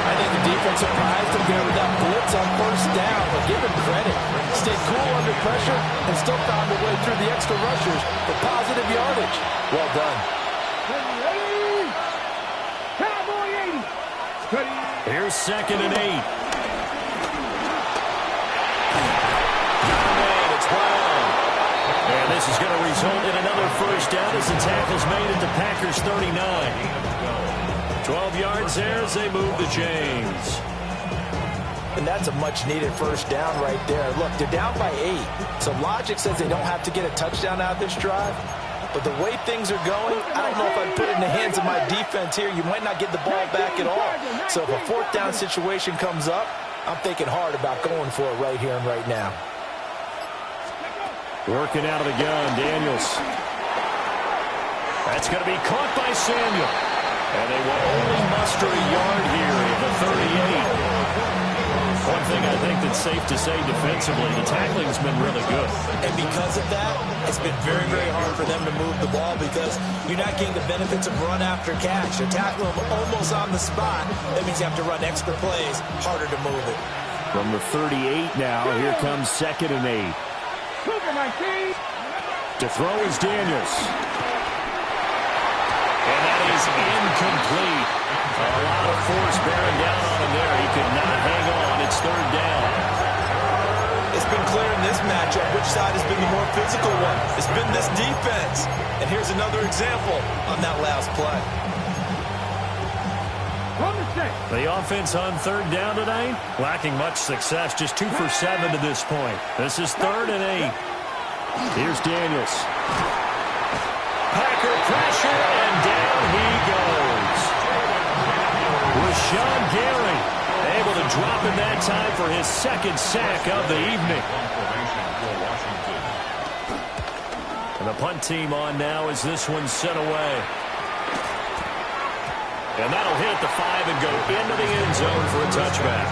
I think the defense surprised him there with that blitz on first down, but give him credit. Stayed cool under pressure and still found a way through the extra rushers for positive yardage. Well done. Here's 2nd and 8. And this is going to result in another first down as the tackle's made at the Packers 39. 12 yards there as they move the chains. And that's a much-needed first down right there. Look, they're down by 8, so logic says they don't have to get a touchdown out of this drive. But the way things are going, I don't know if I'd put it in the hands of my defense here. You might not get the ball back at all. So if a fourth down situation comes up, I'm thinking hard about going for it right here and right now. Working out of the gun, Daniels. That's going to be caught by Samuel. And they will only muster a yard here at the 38. One thing I think that's safe to say defensively, the tackling's been really good. And because of that, it's been very, very hard for them to move the ball because you're not getting the benefits of run after catch. You tackle them almost on the spot. That means you have to run extra plays, harder to move it. From the 38 now, here comes 2nd and 8. To throw is Daniels. And that is incomplete. A lot of force bearing down on him there. He could not hang on. It's 3rd down. It's been clear in this matchup which side has been the more physical one. It's been this defense. And here's another example on that last play. The offense on 3rd down tonight, lacking much success. Just 2 for 7 to this point. This is 3rd and 8. Here's Daniels. Packer pressure, and down he goes. Rashawn Gary able to drop in that time for his 2nd sack of the evening. And the punt team on now as this one's sent away. And that'll hit the 5 and go into the end zone for a touchback.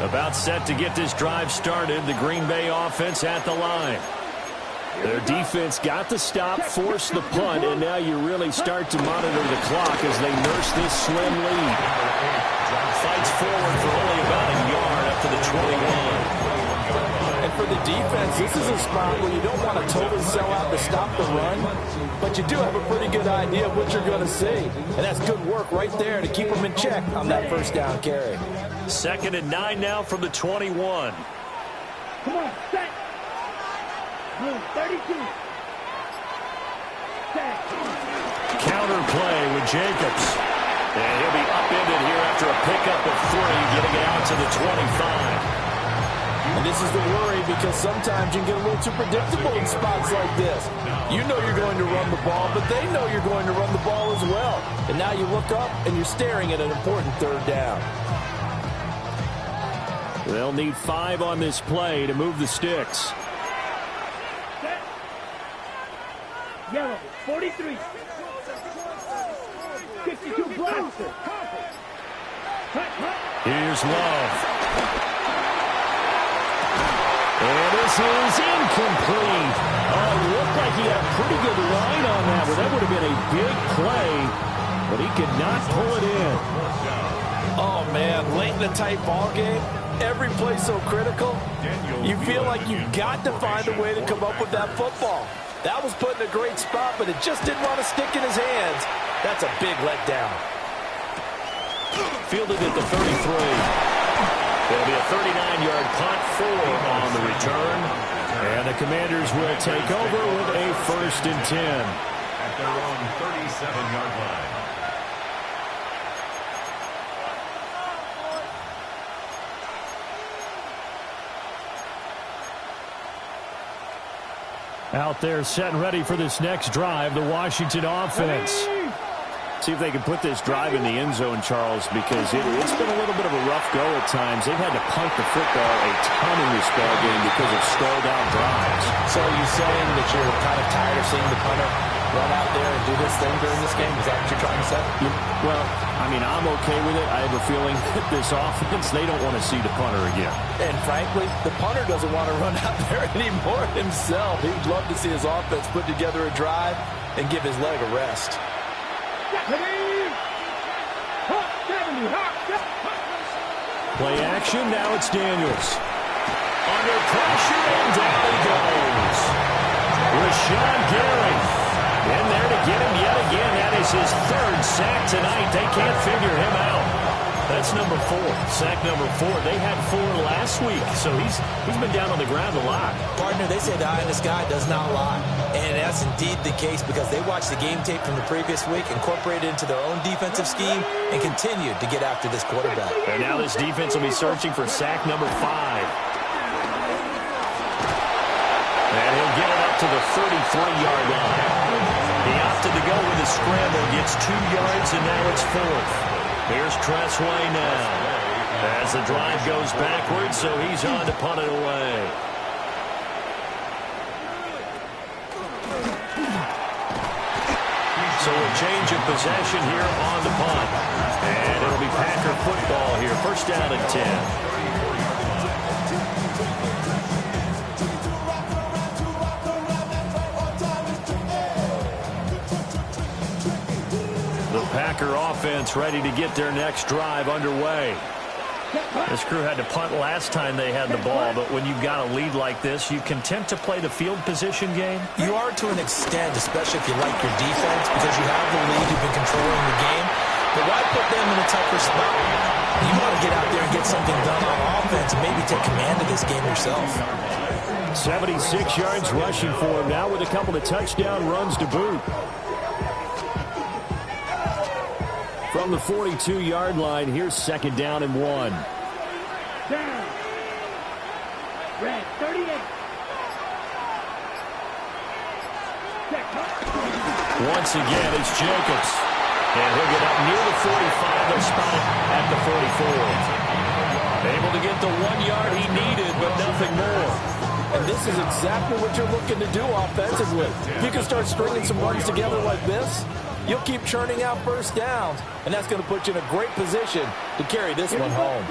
About set to get this drive started, the Green Bay offense at the line. Their defense got the stop, forced the punt, and now you really start to monitor the clock as they nurse this slim lead. Fights forward for only about a yard up to the 21. And for the defense, this is a spot where you don't want to totally sell out to stop the run, but you do have a pretty good idea of what you're going to see. And that's good work right there to keep them in check on that first down carry. 2nd and 9 now from the 21. Come on, set. 32. Set. Counter play with Jacobs. And he'll be upended here after a pickup of 3, getting it out to the 25. And this is the worry because sometimes you can get a little too predictable in spots like this. You know you're going to run the ball, but they know you're going to run the ball as well. And now you look up and you're staring at an important 3rd down. They'll need 5 on this play to move the sticks. Yellow, 43. 52 blaster. Here's Love. And this is incomplete. Oh, it looked like he had a pretty good line on that, but that would have been a big play, but he could not pull it in. Oh, man, late in the tight ball game, every play so critical, you feel like you've got to find a way to come up with that football. That was put in a great spot, but it just didn't want to stick in his hands. That's a big letdown. Fielded at the 33. It'll be a 39-yard punt, 4 on the return. And the Commanders will take over with a 1st and 10. At their own 37-yard line. Out there set and ready for this next drive, the Washington offense. See if they can put this drive in the end zone, Charles, because it's been a little bit of a rough go at times. They've had to punt the football a ton in this ball game because of stalled out drives. So are you saying that you're kind of tired of seeing the punter run out there and do this thing during this game? Is that what you're trying to say? Well, I mean, I'm okay with it. I have a feeling that this offense, they don't want to see the punter again. And frankly, the punter doesn't want to run out there anymore himself. He'd love to see his offense put together a drive and give his leg a rest. Play action, now it's Daniels. Under pressure, and down he goes. Rashawn Gary in there to get him yet again. That is his 3rd sack tonight. They can't figure him out. That's number 4. Sack number 4. They had 4 last week, so he's been down on the ground a lot. Partner, they say the eye in the sky does not lie. And that's indeed the case because they watched the game tape from the previous week, incorporated it into their own defensive scheme, and continued to get after this quarterback. And now this defense will be searching for sack number 5. And he'll get it up to the 33-yard line. He opted to go with a scramble, gets 2 yards, and now it's 4th. Here's Tressway now. As the drive goes backwards, so he's on to punt it away. So a change of possession here on the punt. And it'll be Packer football here. 1st down and 10. The Packer offense ready to get their next drive underway. This crew had to punt last time they had the ball, but when you've got a lead like this, you content to play the field position game? You are to an extent, especially if you like your defense, because you have the lead, you've been controlling the game. But why put them in a tougher spot? You want to get out there and get something done on offense and maybe take command of this game yourself. 76 yards rushing for him now with a couple of touchdown runs to boot. From the 42-yard line, here's 2nd down and 1. Down. Red, 38. Once again, it's Jacobs. And he'll get up near the 45. They'll spot it at the 44. Able to get the 1 yard he needed, but nothing more. And this is exactly what you're looking to do offensively. If you can start stringing some runs together like this, you'll keep churning out 1st downs, and that's going to put you in a great position to carry this one home.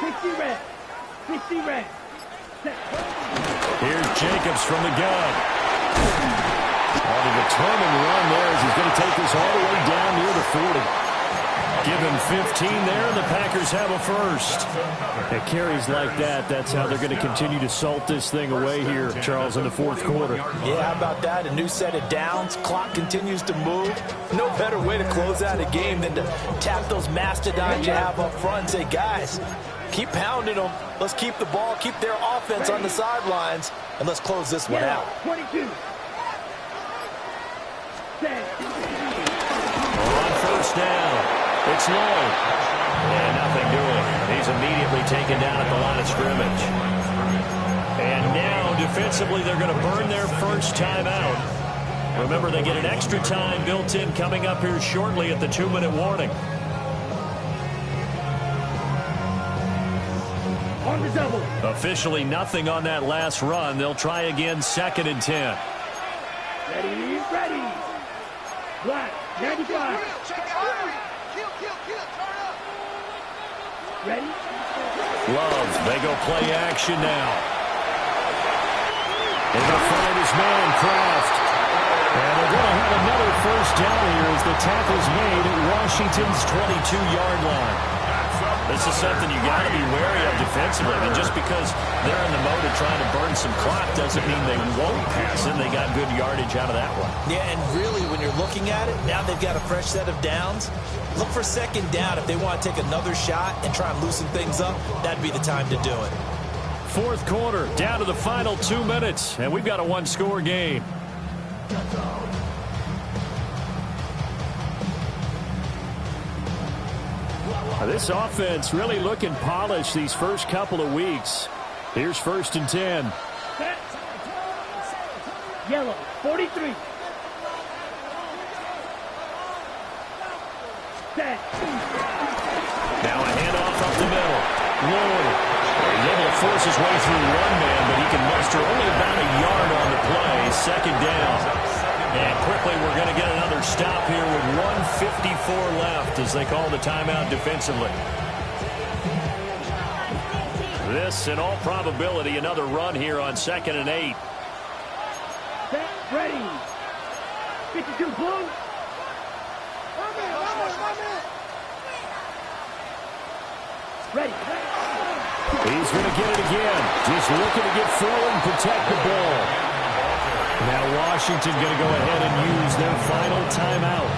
60 red. 60 red. Here's Jacobs from the gun. On a determined run there as he's going to take this all the way down near the 40. Give him 15 there, and the Packers have a 1st. At carries like that, that's how they're going to continue to salt this thing away here, Charles, in the 4th quarter. Yeah, how about that? A new set of downs. Clock continues to move. No better way to close out a game than to tap those mastodons you have up front and say, guys, keep pounding them. Let's keep the ball, keep their offense on the sidelines, and let's close this one out. 22. On 1st down. It's Lloyd. And nothing doing. He's immediately taken down at the line of scrimmage. And now, defensively, they're going to burn their 1st timeout. Remember, they get an extra time built in coming up here shortly at the 2-minute warning. On the double. Officially nothing on that last run. They'll try again, 2nd and 10. Ready, ready. Black, 95. Ready? Love, they go play action now. They're going to find his man, Kraft. And they're going to have another 1st down here as the tackle's made at Washington's 22-yard line. This is something you got to be wary of defensively. And just because they're in the mode of trying to burn some clock doesn't mean they won't pass it. They got good yardage out of that one. Yeah, and really, when you're looking at it, now they've got a fresh set of downs. Look for second down. If they want to take another shot and try and loosen things up, that'd be the time to do it. Fourth quarter, down to the final 2 minutes, and we've got a one-score game. This offense really looking polished these first couple of weeks. Here's 1st and 10. Yellow, 43. Set. Now a handoff up the middle. Lloyd. He's able to force his way through one man, but he can muster only about a yard on the play. Second down. And quickly we're going to get another stop here with 1:54 left as they call the timeout defensively. This, in all probability, another run here on 2nd and 8. Set, ready. 52 blue. Ready. He's going to get it again. Just looking to get forward and protect the ball. Now Washington going to go ahead and use their final timeout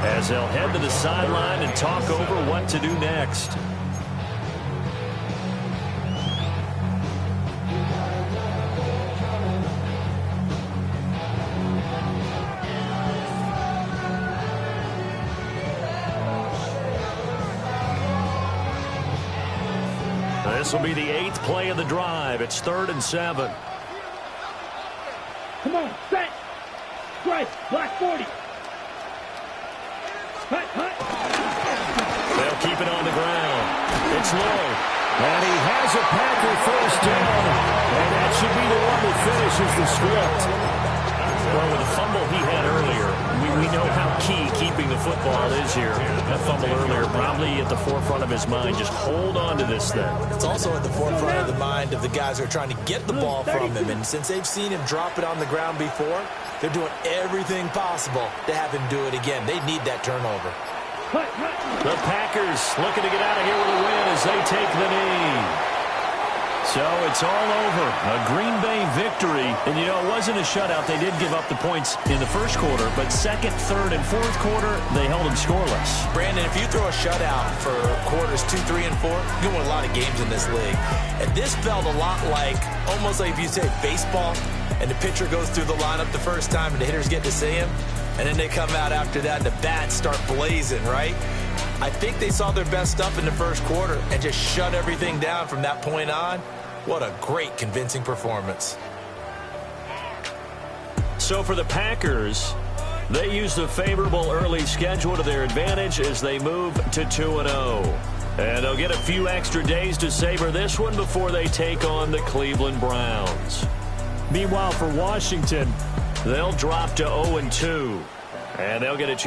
as they'll head to the sideline and talk over what to do next. This will be the 8th play of the drive. It's 3rd and 7. Come on, set. Strike, black 40. Hut, hut. They'll keep it on the ground. It's low. And he has a Packer first down. And that should be the one that finishes the script. Well, with the fumble he had earlier, we know how key keeping the football is here. That fumble earlier probably at the forefront of his mind. Just hold on to this thing. It's also at the forefront of the mind of the guys who are trying to get the ball from him. And since they've seen him drop it on the ground before, they're doing everything possible to have him do it again. They need that turnover. The Packers looking to get out of here with a win as they take the knee. So it's all over. A Green Bay victory. And, you know, it wasn't a shutout. They did give up the points in the first quarter, but second, third, and fourth quarter, they held them scoreless. Brandon, if you throw a shutout for quarters 2, 3, and 4, you win a lot of games in this league. And this felt a lot like, almost like if you say baseball, and the pitcher goes through the lineup the first time, and the hitters get to see him, and then they come out after that, and the bats start blazing, right? I think they saw their best stuff in the first quarter and just shut everything down from that point on. What a great, convincing performance. So for the Packers, they use the favorable early schedule to their advantage as they move to 2-0. And they'll get a few extra days to savor this one before they take on the Cleveland Browns. Meanwhile, for Washington, they'll drop to 0-2. And they'll get a chance.